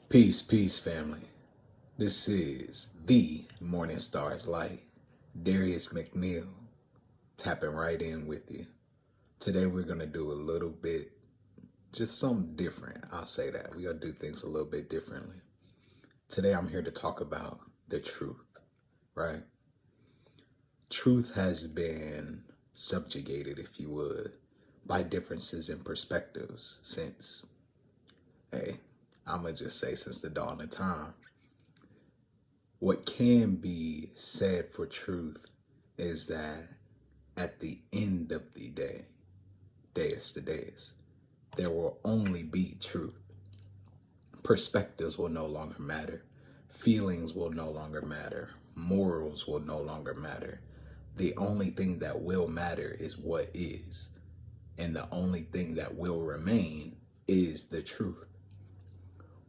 Peace, peace, family. This is the Morning Stars Light. Darius McNeil tapping right in with you. Today we're going to do a little bit, just something different. I'll say that. We're going to do things a little bit differently. Today I'm here to talk about the truth, right? Truth has been subjugated, if you would, by differences in perspectives since, I'm going to just say since the dawn of time. What can be said for truth is that at the end of the day, deus to deus, there will only be truth. Perspectives will no longer matter. Feelings will no longer matter. Morals will no longer matter. The only thing that will matter is what is. And the only thing that will remain is the truth.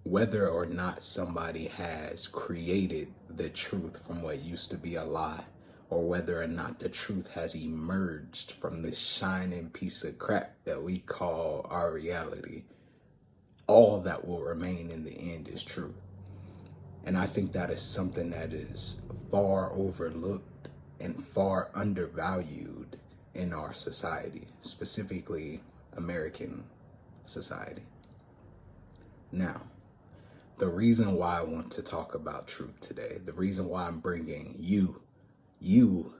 Whether or not somebody has created the truth from what used to be a lie, or whether or not the truth has emerged from this shining piece of crap that we call our reality, all that will remain in the end is truth. And I think that is something that is far overlooked and far undervalued in our society, specifically American society. Now, the reason why I want to talk about truth today, the reason why I'm bringing you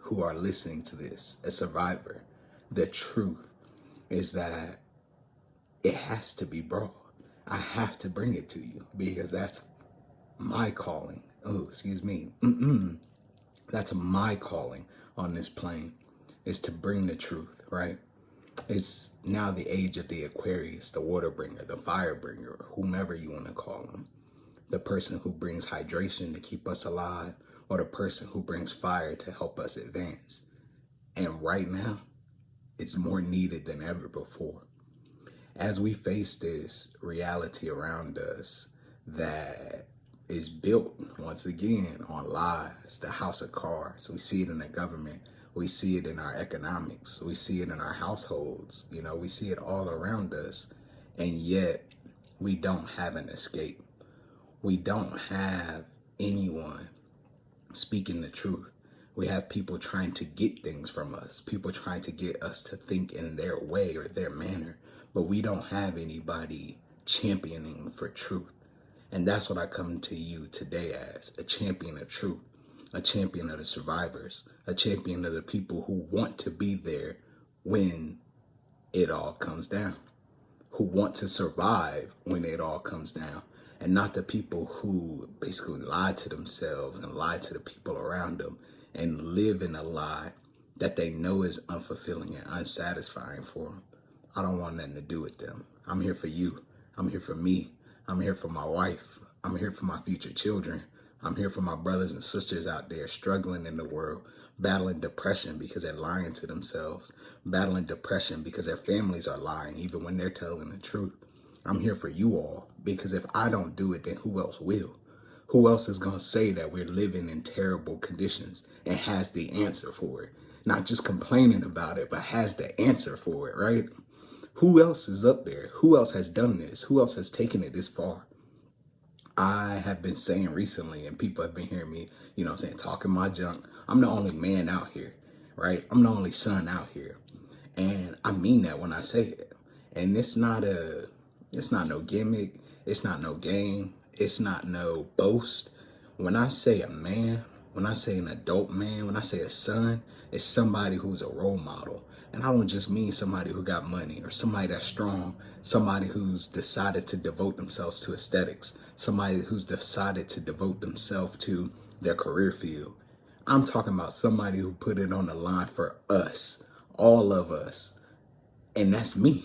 who are listening to this, a survivor, the truth is that it has to be brought. I have to bring it to you because that's my calling. Oh, excuse me. That's my calling on this plane, is to bring the truth, right? It's now the age of the Aquarius, the water bringer, the fire bringer, whomever you want to call them. The person who brings hydration to keep us alive, or the person who brings fire to help us advance. And right now, it's more needed than ever before. As we face this reality around us that is built, once again, on lies, the house of cards. We see it in the government. We see it in our economics. We see it in our households. We see it all around us. And yet, we don't have an escape. We don't have anyone speaking the truth. We have people trying to get things from us, people trying to get us to think in their way or their manner, but we don't have anybody championing for truth. And that's what I come to you today as, a champion of truth, a champion of the survivors, a champion of the people who want to be there when it all comes down, who want to survive when it all comes down. And not the people who basically lie to themselves and lie to the people around them and live in a lie that they know is unfulfilling and unsatisfying for them. I don't want nothing to do with them. I'm here for you. I'm here for me. I'm here for my wife. I'm here for my future children. I'm here for my brothers and sisters out there struggling in the world, battling depression because they're lying to themselves, battling depression because their families are lying even when they're telling the truth. I'm here for you all, because if I don't do it, then who else will? Who else is going to say that we're living in terrible conditions and has the answer for it? Not just complaining about it, but has the answer for it, right? Who else is up there? Who else has done this? Who else has taken it this far? I have been saying recently, and people have been hearing me, talking my junk. I'm the only man out here, right? I'm the only son out here. And I mean that when I say it. And it's not no gimmick. It's not no game. It's not no boast. When I say a man, when I say an adult man, when I say a son, it's somebody who's a role model. And I don't just mean somebody who got money or somebody that's strong, somebody who's decided to devote themselves to aesthetics, somebody who's decided to devote themselves to their career field. I'm talking about somebody who put it on the line for us, all of us. And that's me.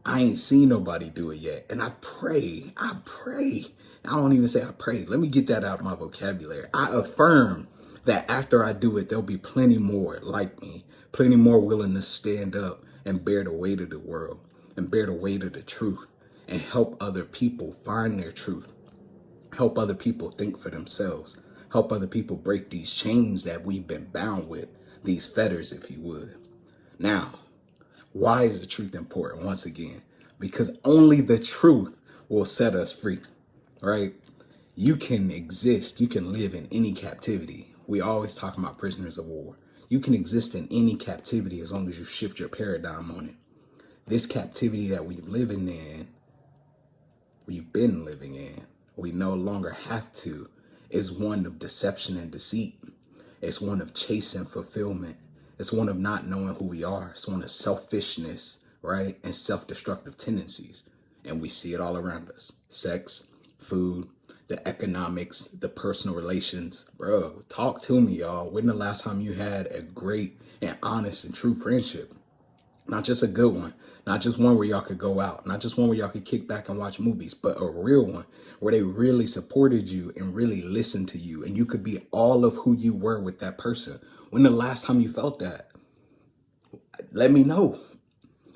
I ain't seen nobody do it yet. And I pray. I don't even say I pray. Let me get that out of my vocabulary. I affirm that after I do it, there'll be plenty more like me, plenty more willing to stand up and bear the weight of the world and bear the weight of the truth and help other people find their truth, help other people think for themselves, help other people break these chains that we've been bound with, these fetters, if you would. Now, why is the truth important? Once again, because only the truth will set us free. right? You can exist, you can live in any captivity. We always talk about prisoners of war. You can exist in any captivity as long as you shift your paradigm on it. This captivity that we've been living in, we no longer have to, is one of deception and deceit. It's one of chasing fulfillment. It's one of not knowing who we are. It's one of selfishness, right? And self-destructive tendencies. And we see it all around us. Sex, food, the economics, the personal relations. Bro, talk to me, y'all. When the last time you had a great and honest and true friendship? Not just a good one, not just one where y'all could go out, not just one where y'all could kick back and watch movies, but a real one where they really supported you and really listened to you and you could be all of who you were with that person. When the last time you felt that? Let me know.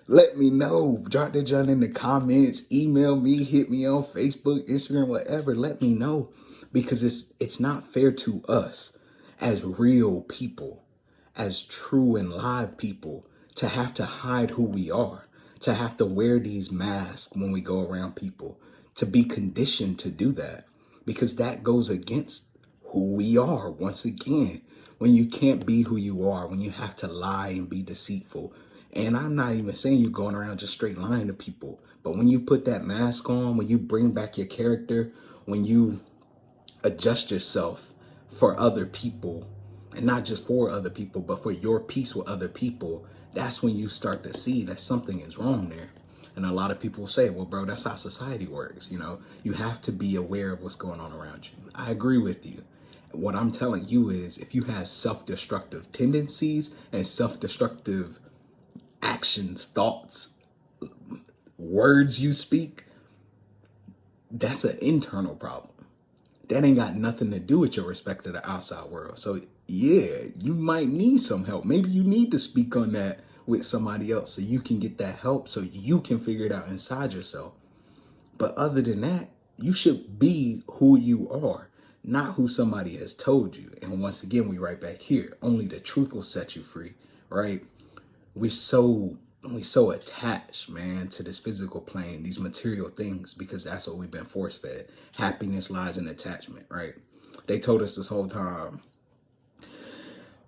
Let me know. Drop that John in the comments, email me, hit me on Facebook, Instagram, whatever. Let me know, because it's not fair to us as real people, as true and live people, to have to hide who we are, to have to wear these masks when we go around people, to be conditioned to do that, because that goes against who we are. Once again, when you can't be who you are, when you have to lie and be deceitful. And I'm not even saying you're going around just straight lying to people, but when you put that mask on, when you bring back your character, when you adjust yourself for other people, and not just for other people, but for your peace with other people, that's when you start to see that something is wrong there. And a lot of people say, well, bro, that's how society works. You know, you have to be aware of what's going on around you. I agree with you. What I'm telling you is, if you have self-destructive tendencies and self-destructive actions, thoughts, words you speak, that's an internal problem. That ain't got nothing to do with your respect of the outside world. So yeah, you might need some help. Maybe you need to speak on that with somebody else so you can get that help, so you can figure it out inside yourself. But other than that, you should be who you are, not who somebody has told you. And once again, we right back here. Only the truth will set you free, right? We so attached, man, to this physical plane, these material things, because that's what we've been force fed. Happiness lies in attachment, right? They told us this whole time,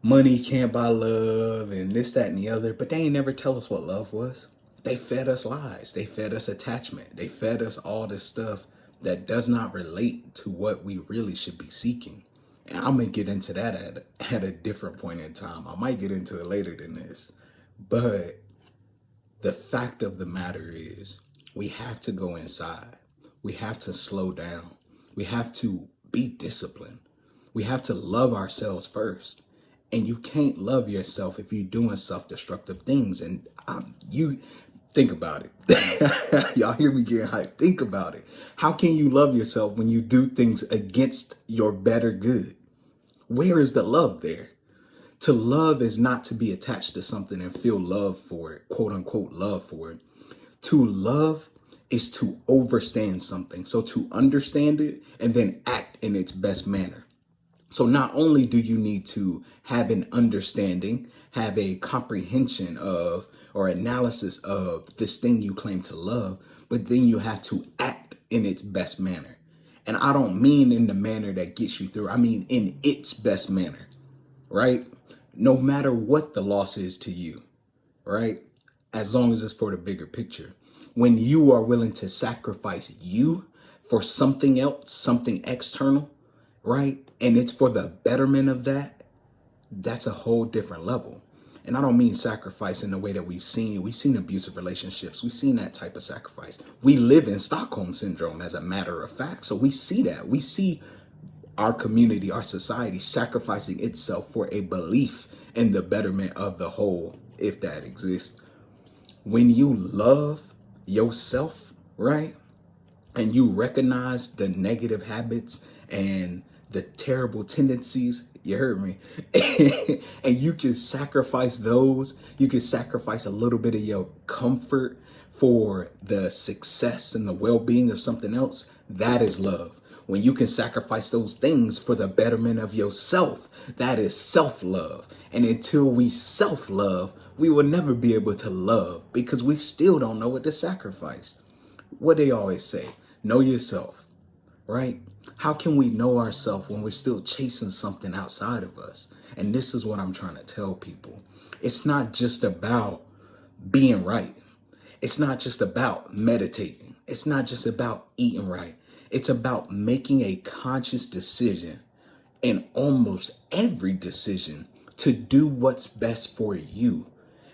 money can't buy love and this, that, and the other, but they ain't never tell us what love was. They fed us lies. They fed us attachment. They fed us all this stuff that does not relate to what we really should be seeking. And I'm going to get into that at a different point in time. I might get into it later than this. But the fact of the matter is, we have to go inside. We have to slow down. We have to be disciplined. We have to love ourselves first. And you can't love yourself if you're doing self-destructive things. And you think about it. Y'all hear me getting hyped. Think about it. How can you love yourself when you do things against your better good? Where is the love there? To love is not to be attached to something and feel love for it, quote unquote love for it. To love is to understand something. So to understand it and then act in its best manner. So not only do you need to have an understanding, have a comprehension of or analysis of this thing you claim to love, but then you have to act in its best manner. And I don't mean in the manner that gets you through. I mean in its best manner, right? No matter what the loss is to you, right? As long as it's for the bigger picture. When you are willing to sacrifice you for something else, something external, right? And it's for the betterment of that, that's a whole different level. And I don't mean sacrifice in the way that we've seen. We've seen abusive relationships. We've seen that type of sacrifice. We live in Stockholm Syndrome, as a matter of fact. So we see that. We see our community, our society sacrificing itself for a belief in the betterment of the whole, if that exists. When you love yourself, right, and you recognize the negative habits and the terrible tendencies, you heard me, and you can sacrifice those, you can sacrifice a little bit of your comfort for the success and the well-being of something else, that is love. When you can sacrifice those things for the betterment of yourself, that is self-love. And until we self-love, we will never be able to love, because we still don't know what to sacrifice. What they always say, know yourself, right? How can we know ourselves when we're still chasing something outside of us? And this is what I'm trying to tell people. It's not just about being right. It's not just about meditating. It's not just about eating right. It's about making a conscious decision in almost every decision to do what's best for you.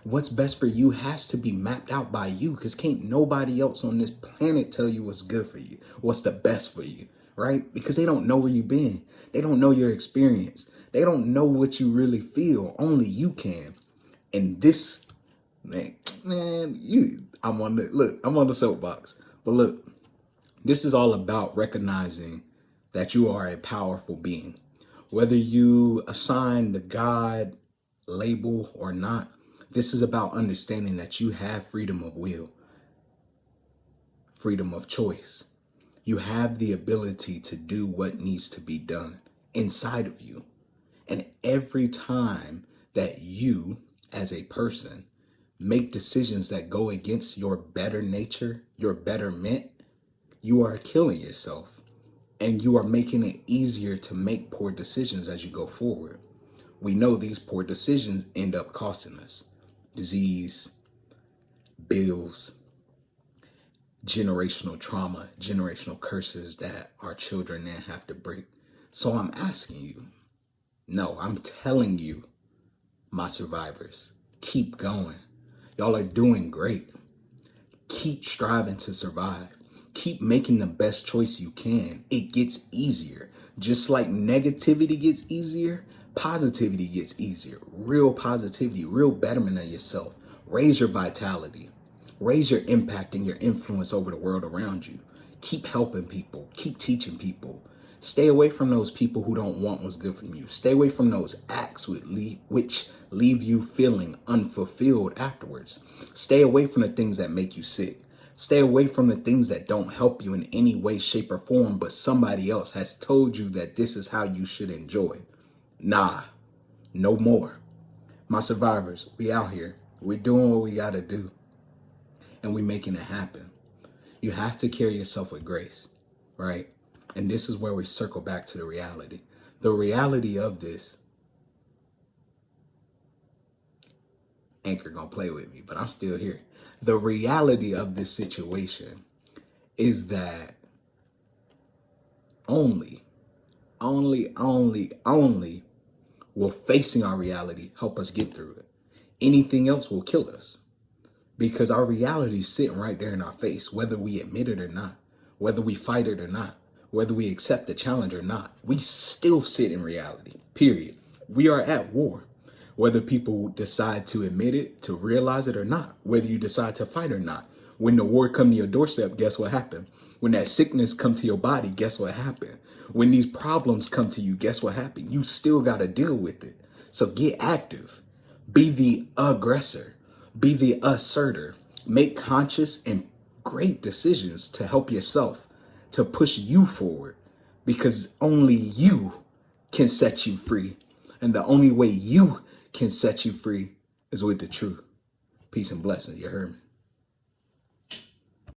What's best for you has to be mapped out by you, because can't nobody else on this planet tell you what's good for you, what's the best for you, right? Because they don't know where you've been. They don't know your experience. They don't know what you really feel. Only you can. And this, I'm on the soapbox. But look, this is all about recognizing that you are a powerful being. Whether you assign the God label or not, this is about understanding that you have freedom of will, freedom of choice. You have the ability to do what needs to be done inside of you. And every time that you, as a person, make decisions that go against your better nature, your betterment, you are killing yourself. And you are making it easier to make poor decisions as you go forward. We know these poor decisions end up costing us disease, bills, generational trauma, generational curses that our children then have to break. So I'm asking you, no, I'm telling you, my survivors, keep going. Y'all are doing great. Keep striving to survive. Keep making the best choice you can. It gets easier. Just like negativity gets easier, positivity gets easier. Real positivity, real betterment of yourself. Raise your vitality. Raise your impact and your influence over the world around you. Keep helping people. Keep teaching people. Stay away from those people who don't want what's good for you. Stay away from those acts which leave you feeling unfulfilled afterwards. Stay away from the things that make you sick. Stay away from the things that don't help you in any way, shape, or form, but somebody else has told you that this is how you should enjoy. Nah, no more. My survivors, we out here. We're doing what we gotta do. And we making it happen. You have to carry yourself with grace, right? And this is where we circle back to the reality. The reality of this, Anchor gonna play with me, but I'm still here. The reality of this situation is that only will facing our reality help us get through it. Anything else will kill us, because our reality is sitting right there in our face, whether we admit it or not, whether we fight it or not, whether we accept the challenge or not. We still sit in reality, period. We are at war. Whether people decide to admit it, to realize it or not, whether you decide to fight or not. When the war come to your doorstep, guess what happened? When that sickness come to your body, guess what happened? When these problems come to you, guess what happened? You still got to deal with it. So get active. Be the aggressor. Be the asserter. Make conscious and great decisions to help yourself, to push you forward, because only you can set you free. And the only way you can set you free is with the truth. Peace and blessings. You heard me?